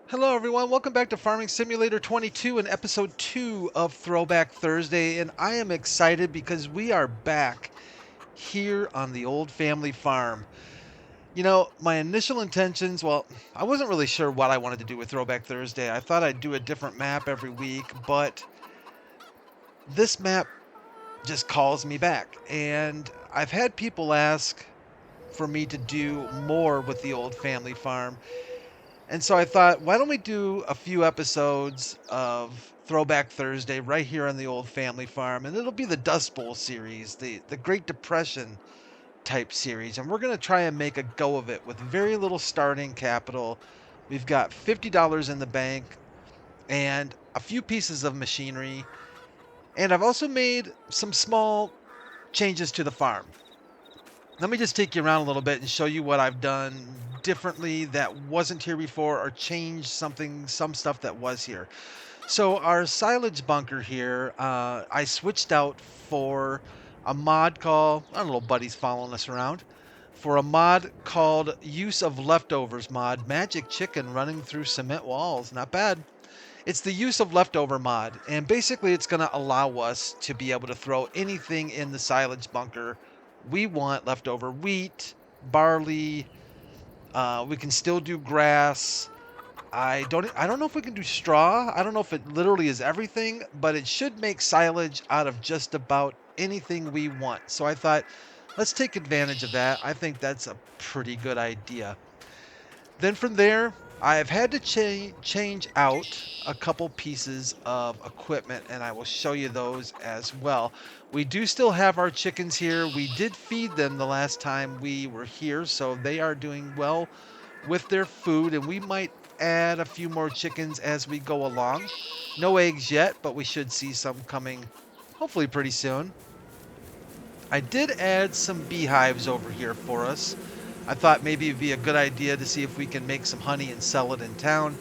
Hello everyone, welcome back to Farming Simulator 22 and episode 2 of Throwback Thursday, and I am excited because we are back here on the old family farm. You know, my initial intentions, well, I wasn't really sure what I wanted to do with Throwback Thursday. I thought I'd do a different map every week, but this map just calls me back, and I've had people ask for me to do more with the old family farm. And so I thought, why don't we do a few episodes of Throwback Thursday right here on the old family farm? And it'll be the Dust Bowl series, the Great Depression type series. And we're going to try and make a go of it with very little starting capital. We've got $50 in the bank and a few pieces of machinery. And I've also made some small changes to the farm. Let me just take you around a little bit and show you what I've done differently that wasn't here before or changed some stuff that was here. So our silage bunker here, I switched out for a mod called, our little buddy's following us around, for a mod called Use of Leftovers mod, Magic Chicken running through cement walls. Not bad. It's the Use of Leftover mod, and basically it's going to allow us to be able to throw anything in the silage bunker we want, leftover wheat, barley. We can still do grass. I don't know if we can do straw. I don't know if it literally is everything, but it should make silage out of just about anything we want. So I thought, let's take advantage of that. I think that's a pretty good idea. Then from there, I've had to change out a couple pieces of equipment, and I will show you those as well. We do still have our chickens here. We did feed them the last time we were here, so they are doing well with their food, and we might add a few more chickens as we go along. No eggs yet, but we should see some coming hopefully pretty soon. I did add some beehives over here for us. I thought maybe it'd be a good idea to see if we can make some honey and sell it in town.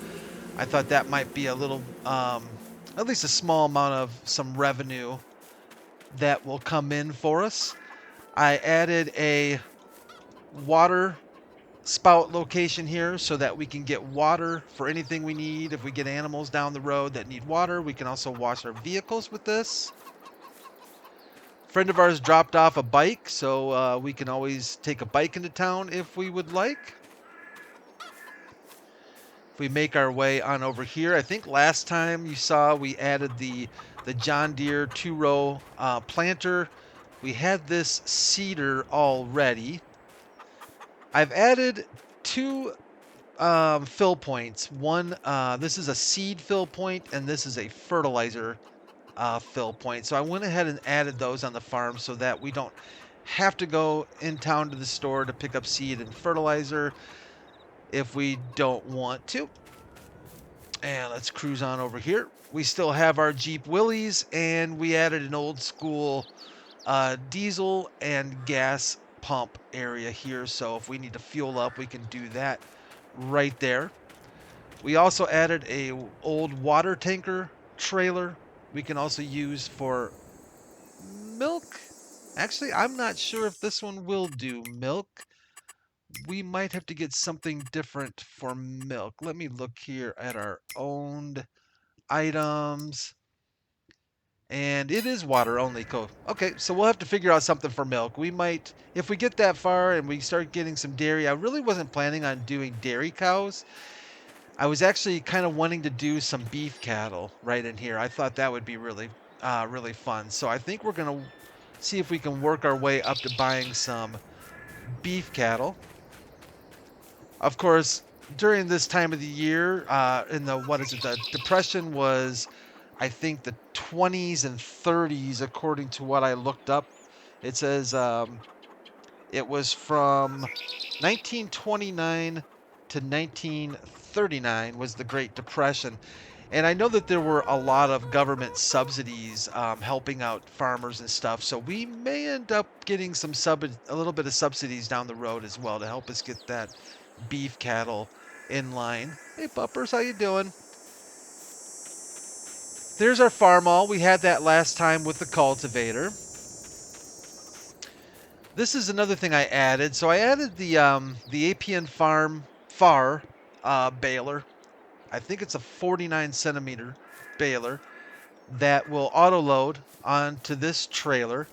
I thought that might be a little, at least a small amount of some revenue that will come in for us. I added a water spout location here so that we can get water for anything we need. If we get animals down the road that need water, we can also wash our vehicles with this. Friend of ours dropped off a bike, so we can always take a bike into town if we would like. If we make our way on over here, I think last time you saw we added the John Deere 2-row planter. We had this seeder already. I've added two fill points. One, this is a seed fill point, and this is a fertilizer fill point. So I went ahead and added those on the farm so that we don't have to go in town to the store to pick up seed and fertilizer if we don't want to. And let's cruise on over here. We still have our Jeep Willys, and we added an old school diesel and gas pump area here. So if we need to fuel up, we can do that right there. We also added a old water tanker trailer we can also use for milk. Actually, I'm not sure if this one will do milk. We might have to get something different for milk. Let me look here at our owned items. And it is water only. Cool. Okay, so we'll have to figure out something for milk. We might, if we get that far and we start getting some dairy, I really wasn't planning on doing dairy cows. I was actually kind of wanting to do some beef cattle right in here. I thought that would be really fun. So I think we're going to see if we can work our way up to buying some beef cattle. Of course, during this time of the year, in the, what is it, the Depression was, I think, the 20s and 30s, according to what I looked up. It says it was from 1929 to 1939 was the Great Depression. And I know that there were a lot of government subsidies helping out farmers and stuff. So we may end up getting a little bit of subsidies down the road as well to help us get that beef cattle in line. Hey, Buppers, how you doing? There's our farm all. We had that last time with the cultivator. This is another thing I added. So I added the APN Farm FAR baler. I think it's a 49 centimeter baler that will auto load onto this trailer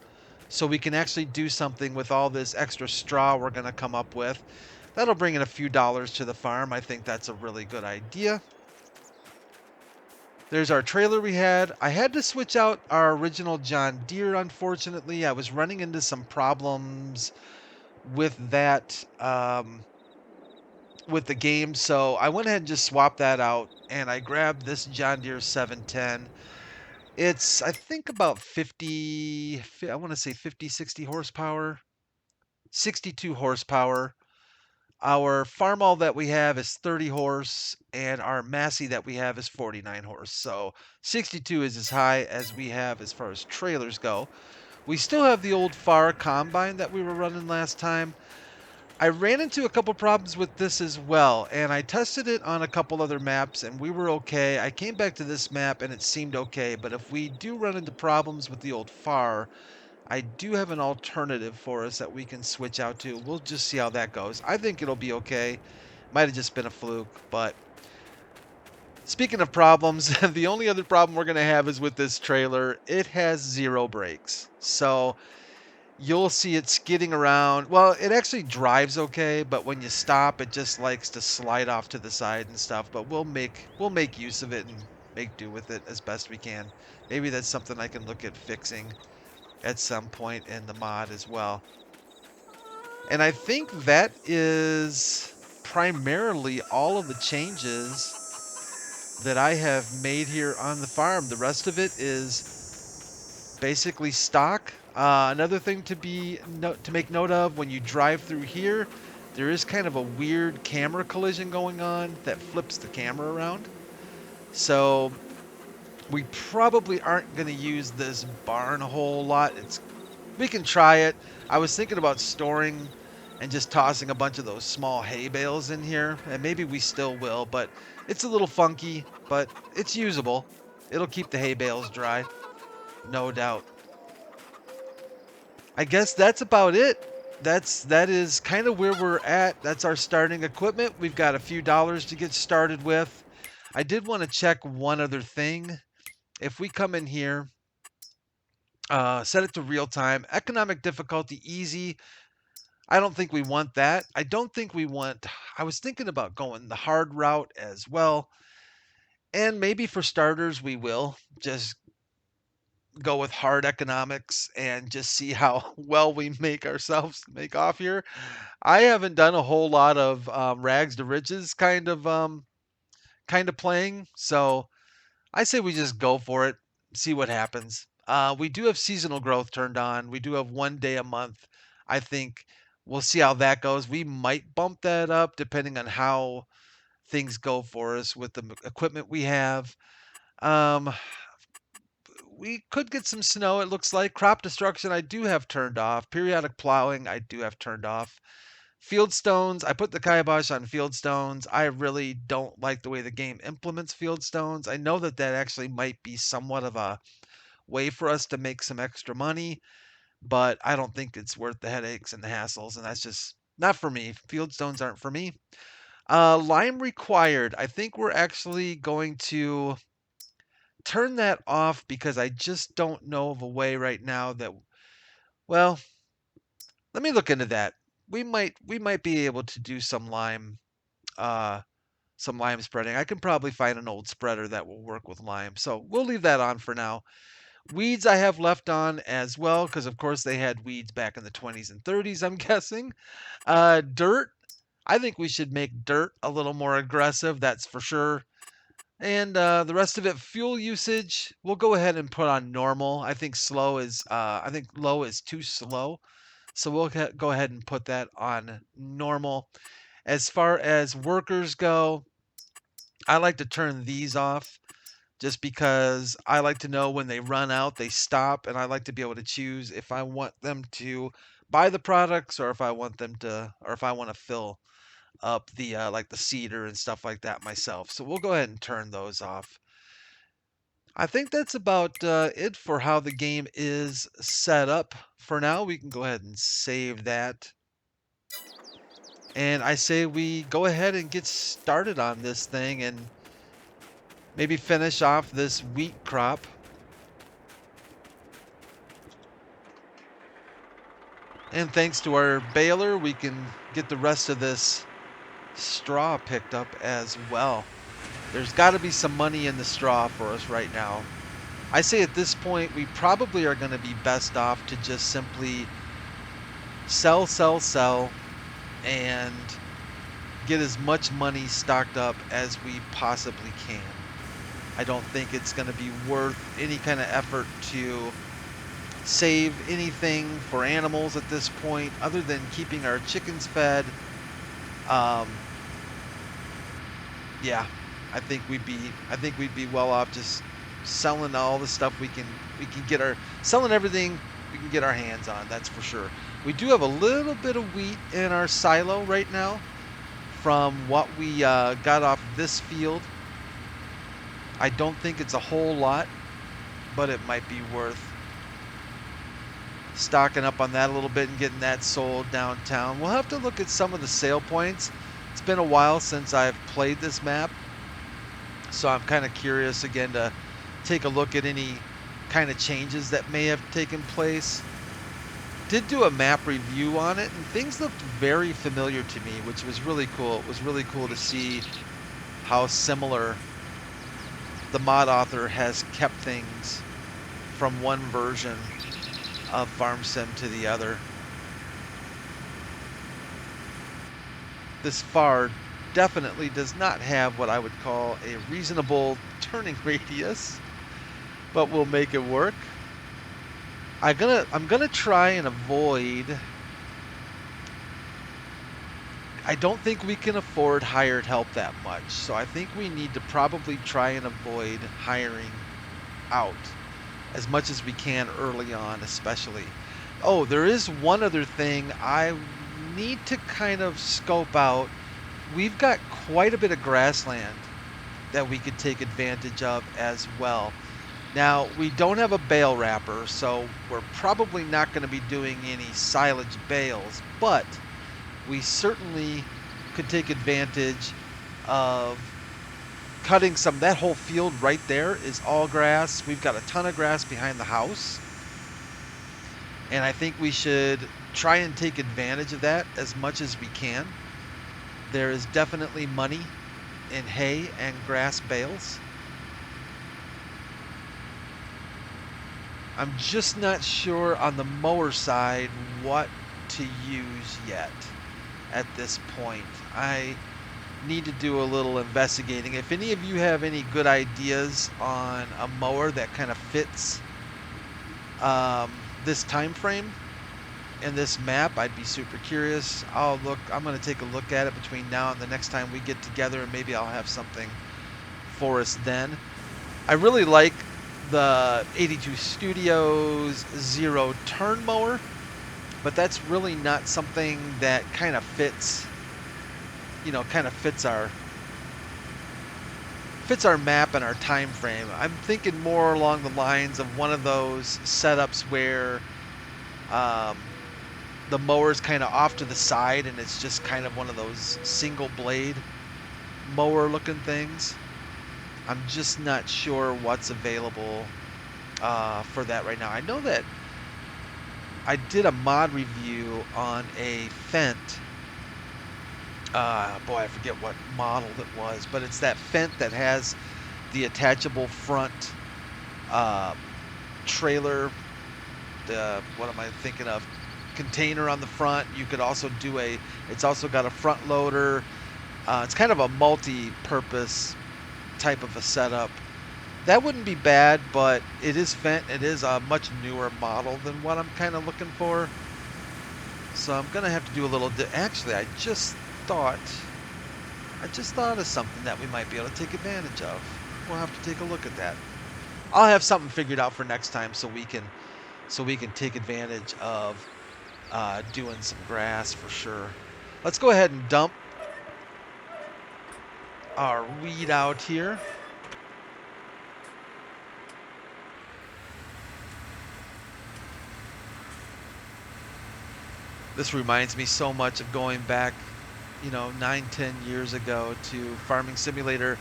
so we can actually do something with all this extra straw we're going to come up with. That'll bring in a few dollars to the farm. I think that's a really good idea. There's our trailer we had. I had to switch out our original John Deere, unfortunately. I was running into some problems with that, with the game, so I went ahead and just swapped that out, and I grabbed this John Deere 710. It's, I think, about 50, I want to say 50, 60 horsepower, 62 horsepower. Our Farmall that we have is 30 horse, and our Massey that we have is 49 horse. So 62 is as high as we have as far as trailers go. We still have the old Far Combine that we were running last time. I ran into a couple problems with this as well, and I tested it on a couple other maps, and we were okay. I came back to this map, and it seemed okay, but if we do run into problems with the old Far, I do have an alternative for us that we can switch out to. We'll just see how that goes. I think it'll be okay. Might have just been a fluke, but speaking of problems, the only other problem we're going to have is with this trailer. It has 0 brakes. So you'll see it skidding around. Well, it actually drives okay, but when you stop, it just likes to slide off to the side and stuff. But we'll make use of it and make do with it as best we can. Maybe that's something I can look at fixing at some point in the mod as well. And I think that is primarily all of the changes that I have made here on the farm. The rest of it is basically stock. Another thing to make note of, when you drive through here, there is kind of a weird camera collision going on that flips the camera around. So we probably aren't going to use this barn a whole lot. We can try it. I was thinking about storing and just tossing a bunch of those small hay bales in here, and maybe we still will, but it's a little funky, but it's usable. It'll keep the hay bales dry, no doubt. I guess that's about it. That is kind of where we're at. That's our starting equipment. We've got a few dollars to get started with. I did want to check one other thing. If we come in here, set it to real time, economic difficulty easy. I don't think we want that. I don't think we want. I was thinking about going the hard route as well. And maybe for starters, we will just go with hard economics and just see how well we make off here. I haven't done a whole lot of rags to riches kind of playing, so I say we just go for it, see what happens. We do have seasonal growth turned on. We do have 1 day a month. I think we'll see how that goes. We might bump that up depending on how things go for us with the equipment we have. Um, we could get some snow, it looks like. Crop destruction, I do have turned off. Periodic plowing, I do have turned off. Field stones, I put the kibosh on field stones. I really don't like the way the game implements field stones. I know that that actually might be somewhat of a way for us to make some extra money, but I don't think it's worth the headaches and the hassles, and that's just not for me. Field stones aren't for me. Lime required. I think we're actually going to turn that off because I just don't know of a way right now that, well, let me look into that. We might be able to do uh some lime spreading. I can probably find an old spreader that will work with lime. So we'll leave that on for now. Weeds I have left on as well, because of course they had weeds back in the 20s and 30s, I'm guessing. Dirt. I think we should make dirt a little more aggressive, that's for sure. And the rest of it, fuel usage, we'll go ahead and put on normal. I think low is too slow. So we'll go ahead and put that on normal. As far as workers go, I like to turn these off just because I like to know when they run out, they stop, and I like to be able to choose if I want them to buy the products or if I want to fill up the like the cedar and stuff like that myself. So we'll go ahead and turn those off. I think that's about it for how the game is set up. For now, we can go ahead and save that. And I say we go ahead and get started on this thing and maybe finish off this wheat crop. And thanks to our baler, we can get the rest of this straw picked up as well. There's got to be some money in the straw for us right now. I say at this point, we probably are going to be best off to just simply sell, and get as much money stocked up as we possibly can. I don't think it's going to be worth any kind of effort to save anything for animals at this point, other than keeping our chickens fed. Yeah, I think we'd be well off just selling all the stuff we can get selling everything we can get our hands on. That's for sure. We do have a little bit of wheat in our silo right now from what we got off this field. I don't think it's a whole lot, but it might be worth stocking up on that a little bit and getting that sold downtown. We'll have to look at some of the sale points. It's been a while since I've played this map, so I'm kind of curious again to take a look at any kind of changes that may have taken place. Did do a map review on it, and things looked very familiar to me, which was really cool. It was really cool to see how similar the mod author has kept things from one version of Farm Sim to the other. This FAR definitely does not have what I would call a reasonable turning radius, but we'll make it work. I'm gonna try and avoid. I don't think we can afford hired help that much, so I think we need to probably try and avoid hiring out as much as we can early on, especially. Oh, there is one other thing I need to kind of scope out. We've got quite a bit of grassland that we could take advantage of as well. Now, we don't have a bale wrapper, so we're probably not going to be doing any silage bales, but we certainly could take advantage of cutting some. That whole field right there is all grass. We've got a ton of grass behind the house, and I think we should try and take advantage of that as much as we can. There is definitely money in hay and grass bales. I'm just not sure on the mower side what to use yet at this point. I need to do a little investigating. If any of you have any good ideas on a mower that kind of fits this time frame and this map, I'd be super curious. I'm going to take a look at it between now and the next time we get together, and maybe I'll have something for us then. I really like the 82 Studios Zero Turn mower, but that's really not something that kind of fits, fits our map and our time frame. I'm thinking more along the lines of one of those setups where the mower's kind of off to the side and it's just kind of one of those single blade mower looking things. I'm just not sure what's available for that right now. I know that I did a mod review on a Fent. Boy, I forget what model it was, but it's that Fent that has the attachable front trailer. What am I thinking of? Container on the front. You could also do it's also got a front loader. It's kind of a multi-purpose type of a setup. That wouldn't be bad, but it is Fent. It is a much newer model than what I'm kind of looking for. So I'm gonna have to do a little. Actually, I just thought of something that we might be able to take advantage of. We'll have to take a look at that. I'll have something figured out for next time so we can take advantage of doing some grass for sure. Let's go ahead and dump our weed out here. This reminds me so much of going back, 9-10 years ago to Farming Simulator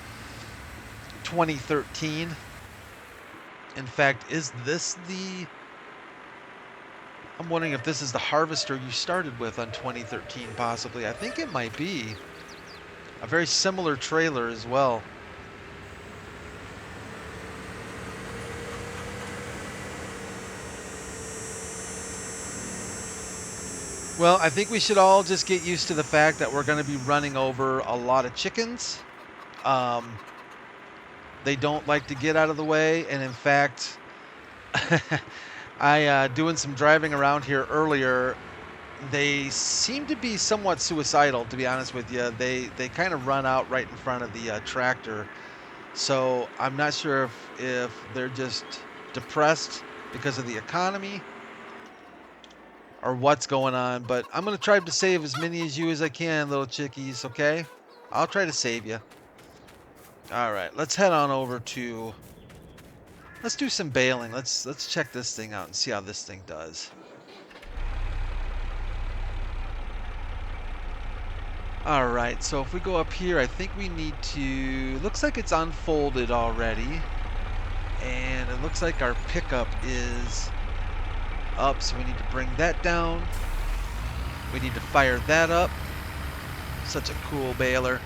2013. In fact, is this the... I'm wondering if this is the harvester you started with on 2013, possibly. I think it might be. A very similar trailer as well. Well, I think we should all just get used to the fact that we're going to be running over a lot of chickens. They don't like to get out of the way, and in fact, I doing some driving around here earlier. They seem to be somewhat suicidal, to be honest with you. They kind of run out right in front of the tractor. So I'm not sure if they're just depressed because of the economy or what's going on, but I'm going to try to save as many as you as I can, little chickies, okay? I'll try to save you. All right, let's head on over to... Let's do some baling. Let's check this thing out and see how this thing does. All right, so if we go up here, I think we need to... Looks like it's unfolded already. And it looks like our pickup is up, so we need to bring that down. We need to fire that up. Such a cool baler.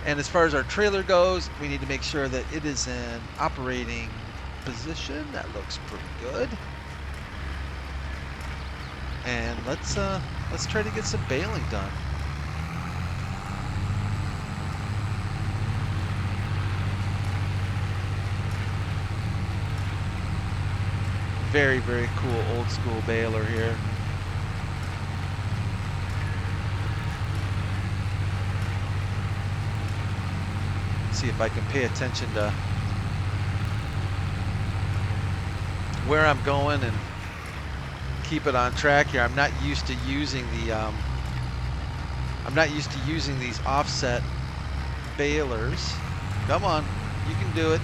And as far as our trailer goes, we need to make sure that it is in operating position. That looks pretty good. And let's try to get some baling done. Very, very cool old school baler here. See if I can pay attention to where I'm going and keep it on track here. I'm not used to using the these offset balers. Come on, you can do it.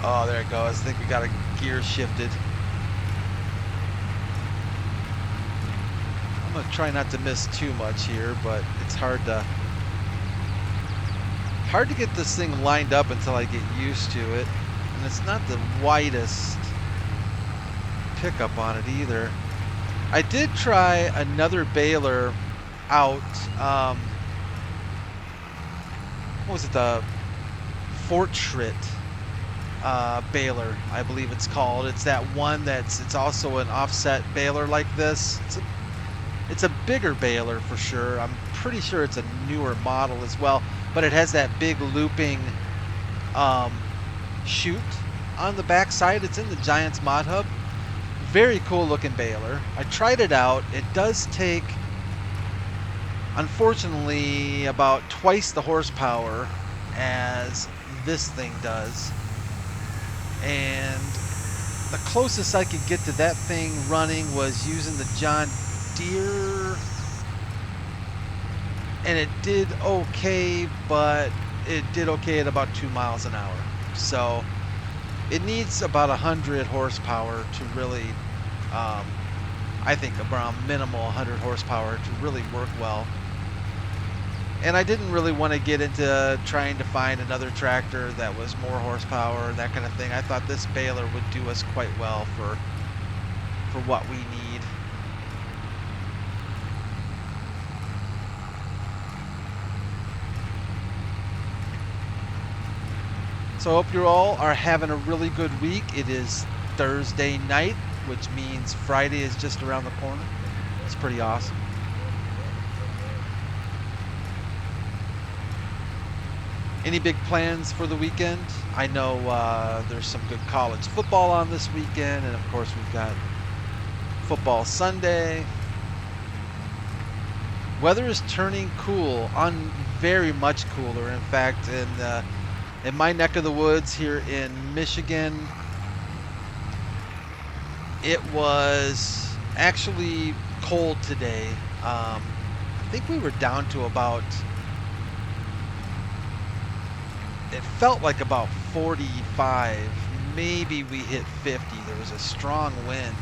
Oh, there it goes. I think we got a gear shifted. I'm gonna try not to miss too much here, but it's hard to get this thing lined up until I get used to it. And it's not the widest pickup on it either. I did try another baler out. What was it? The Fort Schritt baler, I believe it's called. It's that one it's also an offset baler like this. It's a bigger baler for sure. I'm pretty sure it's a newer model as well, but it has that big looping chute on the back side. It's in the Giants Mod Hub. Very cool looking baler. I tried it out. It does take, unfortunately, about twice the horsepower as this thing does. And the closest I could get to that thing running was using the John Deere, and it did okay, but it did okay at about 2 miles an hour. So it needs about 100 horsepower to really, I think around minimal 100 horsepower to really work well. And I didn't really want to get into trying to find another tractor that was more horsepower, that kind of thing. I thought this baler would do us quite well for what we need. So I hope you all are having a really good week. It is Thursday night, which means Friday is just around the corner. It's pretty awesome. Any big plans for the weekend? I know there's some good college football on this weekend, and of course we've got football Sunday. Weather is turning cool, very much cooler. In fact, in my neck of the woods here in Michigan, it was actually cold today. I think we were down to about, it felt like about 45, maybe we hit 50. There was a strong wind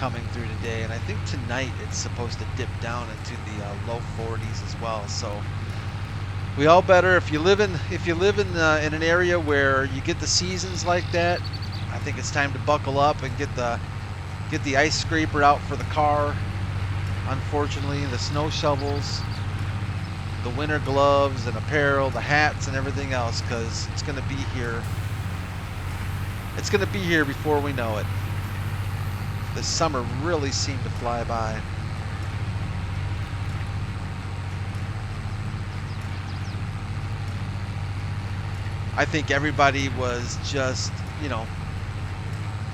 coming through today, and I think tonight it's supposed to dip down into the low 40s as well. So we all better, if you live in in an area where you get the seasons like that, I think it's time to buckle up and get the ice scraper out for the car. Unfortunately, the snow shovels, the winter gloves and apparel, the hats and everything else, because it's going to be here. It's going to be here before we know it. This summer really seemed to fly by. I think everybody was just, you know,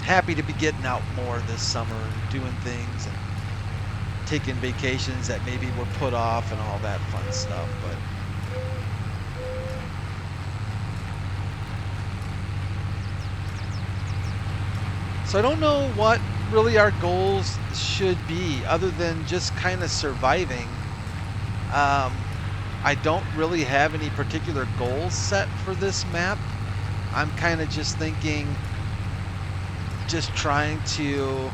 happy to be getting out more this summer and doing things and taking vacations that maybe were put off and all that fun stuff. But so I don't know what really our goals should be other than just kind of surviving. I don't really have any particular goals set for this map. I'm kind of just thinking, just trying to,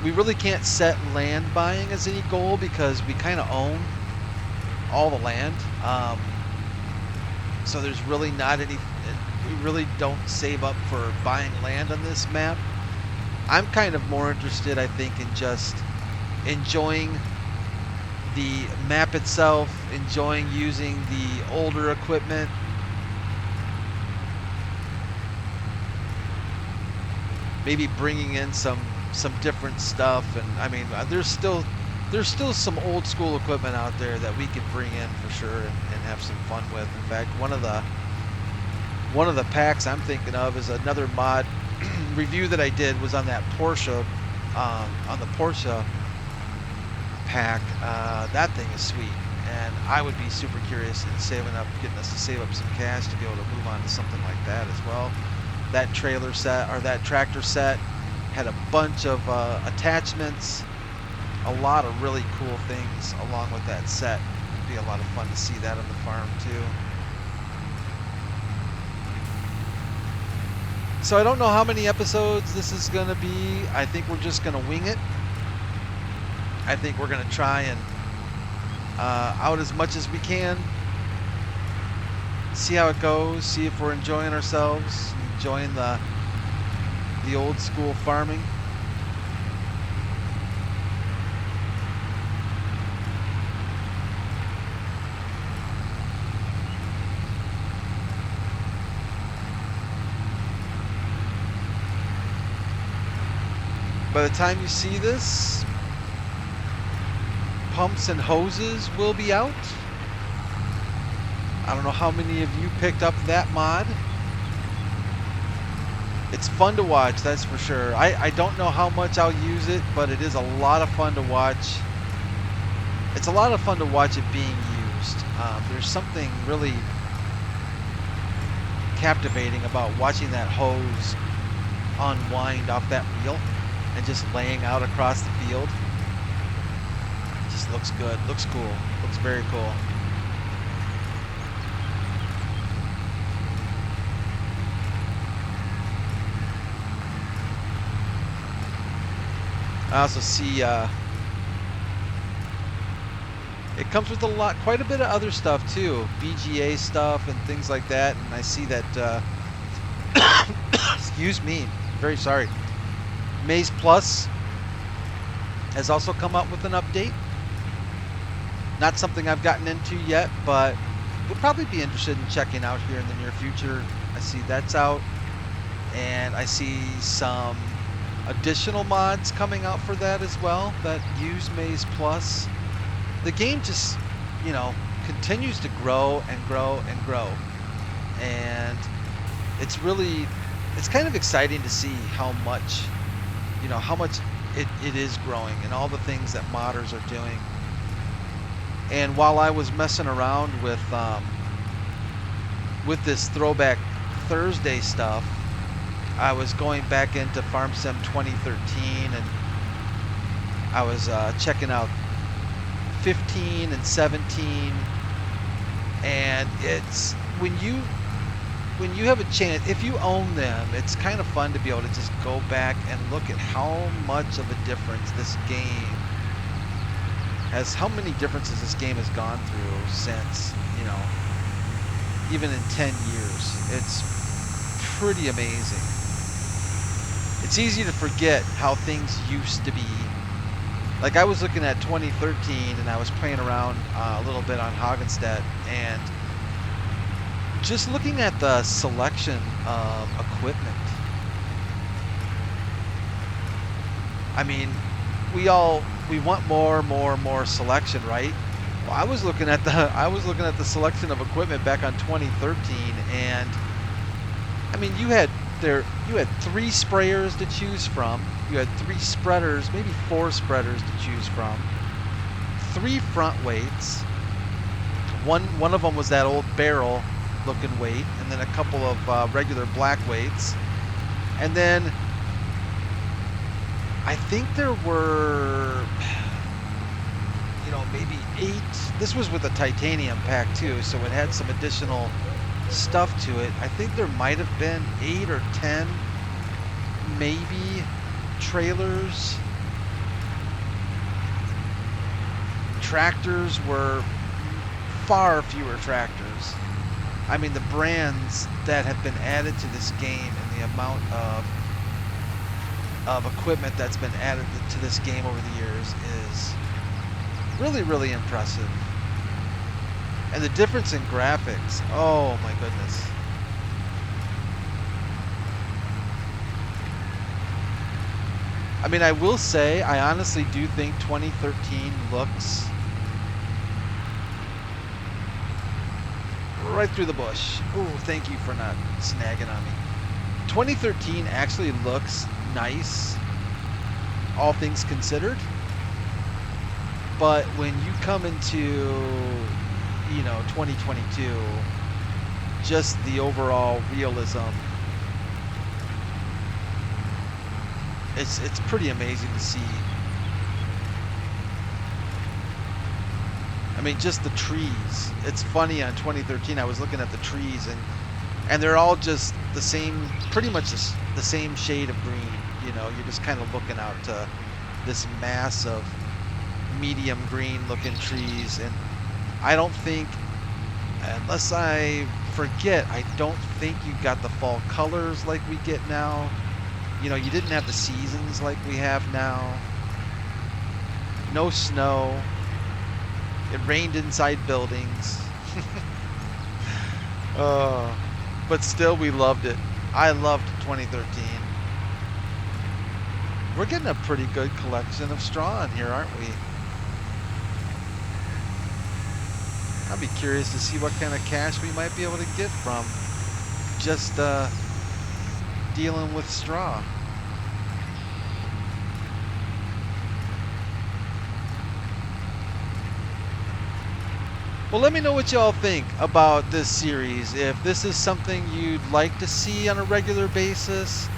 we really can't set land buying as any goal because we kind of own all the land. So there's really not any, we really don't save up for buying land on this map. I'm kind of more interested, I think, in just enjoying the map itself, enjoying using the older equipment. Maybe bringing in some different stuff, and I mean, there's still some old school equipment out there that we can bring in for sure and have some fun with. In fact, one of the packs I'm thinking of is another mod review that I did was on that Porsche, on the Porsche pack. That thing is sweet, and I would be super curious in getting us to save up some cash to be able to move on to something like that as well. That trailer set, or that tractor set, had a bunch of attachments, a lot of really cool things along with that set. It'd be a lot of fun to see that on the farm too. So I don't know how many episodes this is going to be. I think we're just going to wing it. I think we're going to try and out as much as we can. See how it goes. See if we're enjoying ourselves. Enjoying the old school farming. By the time you see this, pumps and hoses will be out. I don't know how many of you picked up that mod. It's fun to watch, that's for sure. I don't know how much I'll use it, but it is a lot of fun to watch. It's a lot of fun to watch it being used. There's something really captivating about watching that hose unwind off that reel and just laying out across the field. It just looks good, looks cool, looks very cool. I also see it comes with quite a bit of other stuff too, VGA stuff and things like that. And I see that, excuse me, very sorry. Maze Plus has also come up with an update. Not something I've gotten into yet, but would probably be interested in checking out here in the near future. I see that's out, and I see some additional mods coming out for that as well that use Maze Plus. The game just, you know, continues to grow and grow and grow, and it's kind of exciting to see how much, you know, how much it is growing and all the things that modders are doing. And while I was messing around with this Throwback Thursday stuff, I was going back into Farm Sim 2013, and I was checking out 15 and 17, and it's when when you have a chance, if you own them, it's kind of fun to be able to just go back and look at how much of a difference this game has, how many differences this game has gone through since, you know, even in 10 years. It's pretty amazing. It's easy to forget how things used to be. Like, I was looking at 2013 and I was playing around a little bit on Haagenstedt, and just looking at the selection of equipment. I mean, we want more selection, right? Well, I was looking at the selection of equipment back on 2013, and I mean, you had 3 sprayers to choose from. You had 3 spreaders, maybe 4 spreaders to choose from. 3 front weights. One of them was that old barrel looking weight, and then a couple of regular black weights. And then I think there were, you know, maybe 8. This was with a titanium pack too, so it had some additional stuff to it. I think there might have been 8 or 10 maybe trailers. Tractors were far fewer tractors. I mean, the brands that have been added to this game and the amount of equipment that's been added to this game over the years is really, really impressive. And the difference in graphics, oh my goodness. I mean, I will say, I honestly do think 2013 looks right through the bush. Ooh, thank you for not snagging on me. 2013 actually looks nice, all things considered. But when you come into, you know, 2022, just the overall realism, it's pretty amazing to see. I mean, just the trees. It's funny, on 2013 I was looking at the trees, and they're all just the same, pretty much the same shade of green. You know, you're just kind of looking out to this mass of medium green looking trees. And I don't think, unless I forget, I don't think you got the fall colors like we get now. You know, you didn't have the seasons like we have now. No snow. It rained inside buildings. But still, we loved it. I loved 2013. We're getting a pretty good collection of straw in here, aren't we? I'll be curious to see what kind of cash we might be able to get from just dealing with straw. Well, let me know what y'all think about this series. If this is something you'd like to see on a regular basis,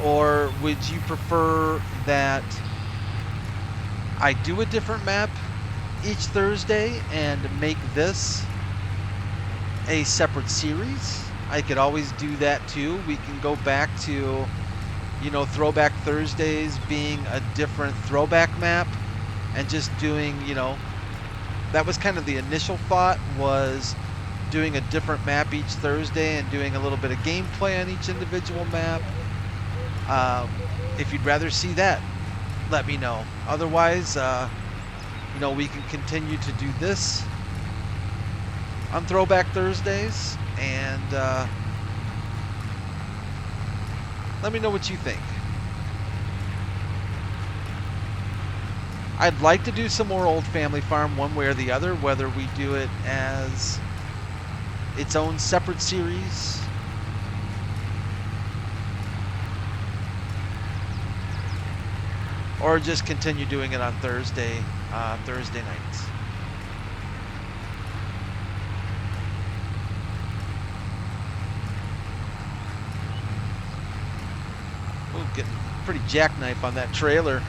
or would you prefer that I do a different map each Thursday and make this a separate series? I could always do that too. We can go back to, you know, Throwback Thursdays being a different throwback map and just doing, you know, that was kind of the initial thought, was doing a different map each Thursday and doing a little bit of gameplay on each individual map. If you'd rather see that, let me know. Otherwise, you know, we can continue to do this on Throwback Thursdays, and let me know what you think. I'd like to do some more Old Family Farm one way or the other, whether we do it as its own separate series or just continue doing it on Thursday nights. Ooh, getting pretty jackknife on that trailer.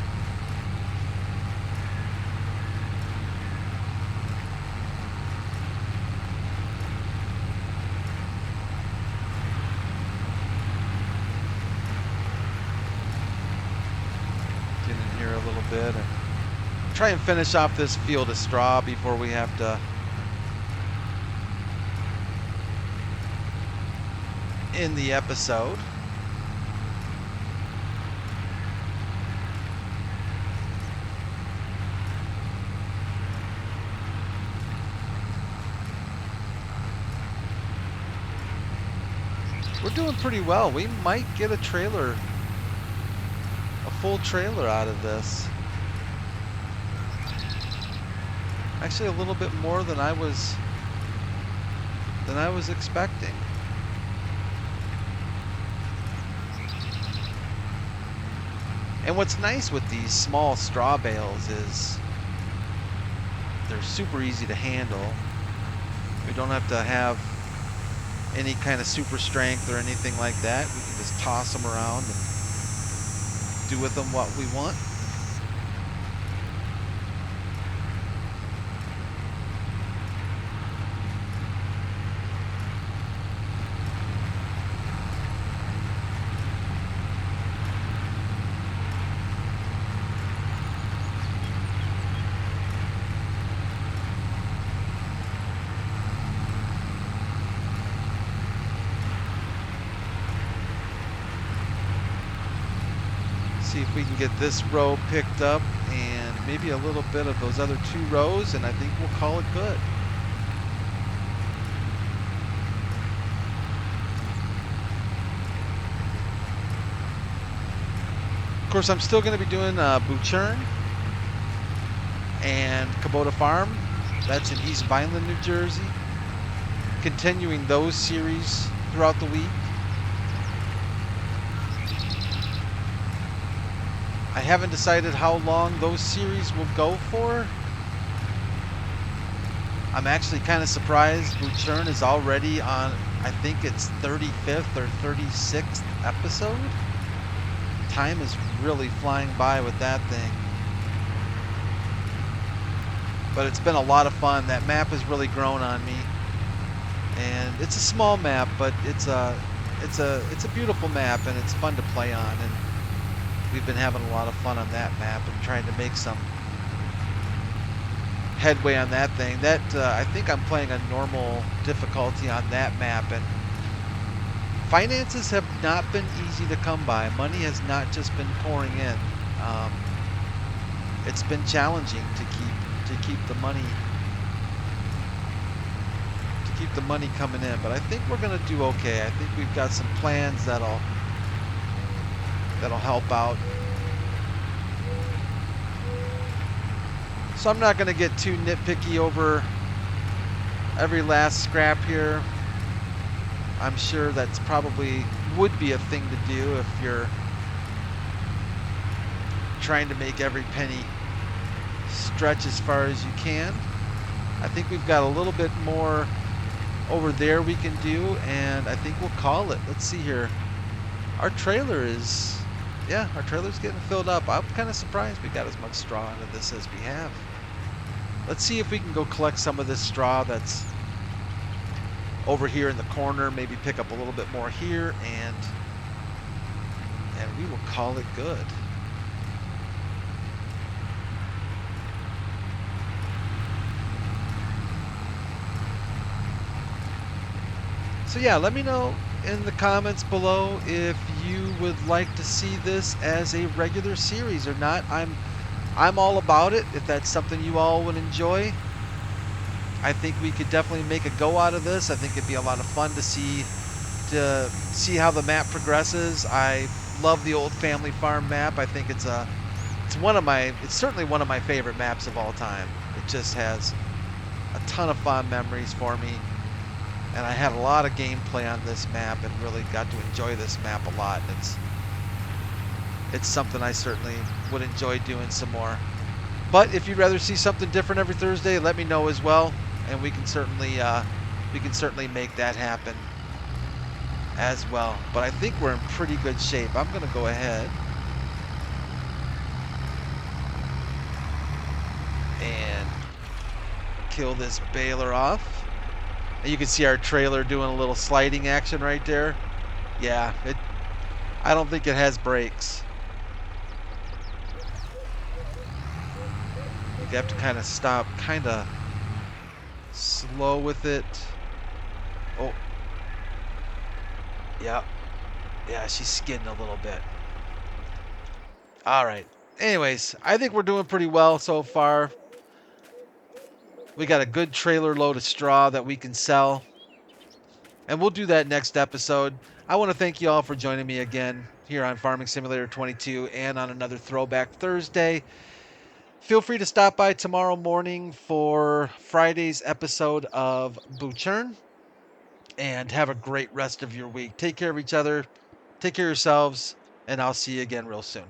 bit and try and finish off this field of straw before we have to end the episode. We're doing pretty well. We might get a trailer, a full trailer out of this. Actually, a little bit more than I was expecting. And what's nice with these small straw bales is they're super easy to handle. We don't have to have any kind of super strength or anything like that. We can just toss them around and do with them what we want. See if we can get this row picked up and maybe a little bit of those other 2 rows, and I think we'll call it good. Of course, I'm still going to be doing Buchern and Kubota Farm. That's in East Vineland, New Jersey. Continuing those series throughout the week. I haven't decided how long those series will go for. I'm actually kind of surprised Buchern is already on, I think it's 35th or 36th episode. Time is really flying by with that thing. But it's been a lot of fun. That map has really grown on me. And it's a small map, but it's a beautiful map, and it's fun to play on. And we've been having a lot of fun on that map and trying to make some headway on that thing. That I think I'm playing a normal difficulty on that map, and finances have not been easy to come by. Money has not just been pouring in. It's been challenging to keep the money coming in, but I think we're gonna do okay. I think we've got some plans that'll help out. So I'm not going to get too nitpicky over every last scrap here. I'm sure that's probably would be a thing to do if you're trying to make every penny stretch as far as you can. I think we've got a little bit more over there we can do, and I think we'll call it. Let's see here. Our trailer is, yeah, our trailer's getting filled up. I'm kind of surprised we got as much straw into this as we have. Let's see if we can go collect some of this straw that's over here in the corner, maybe pick up a little bit more here, and we will call it good. So yeah, let me know in the comments below if you would like to see this as a regular series or not. I'm all about it if that's something you all would enjoy. I think we could definitely make a go out of this. I think it'd be a lot of fun to see how the map progresses. I love the old family farm map. I think it's certainly one of my favorite maps of all time. It just has a ton of fond memories for me. And I had a lot of gameplay on this map and really got to enjoy this map a lot. And it's something I certainly would enjoy doing some more. But if you'd rather see something different every Thursday, let me know as well, and we can certainly make that happen as well. But I think we're in pretty good shape. I'm going to go ahead and kill this baler off. And you can see our trailer doing a little sliding action right there. Yeah, I don't think it has brakes. Like, I have to kind of stop, kind of slow with it. Oh, yeah. Yeah, she's skidding a little bit. All right. Anyways, I think we're doing pretty well so far. We got a good trailer load of straw that we can sell. And we'll do that next episode. I want to thank you all for joining me again here on Farming Simulator 22 and on another Throwback Thursday. Feel free to stop by tomorrow morning for Friday's episode of Boochern. And have a great rest of your week. Take care of each other. Take care of yourselves. And I'll see you again real soon.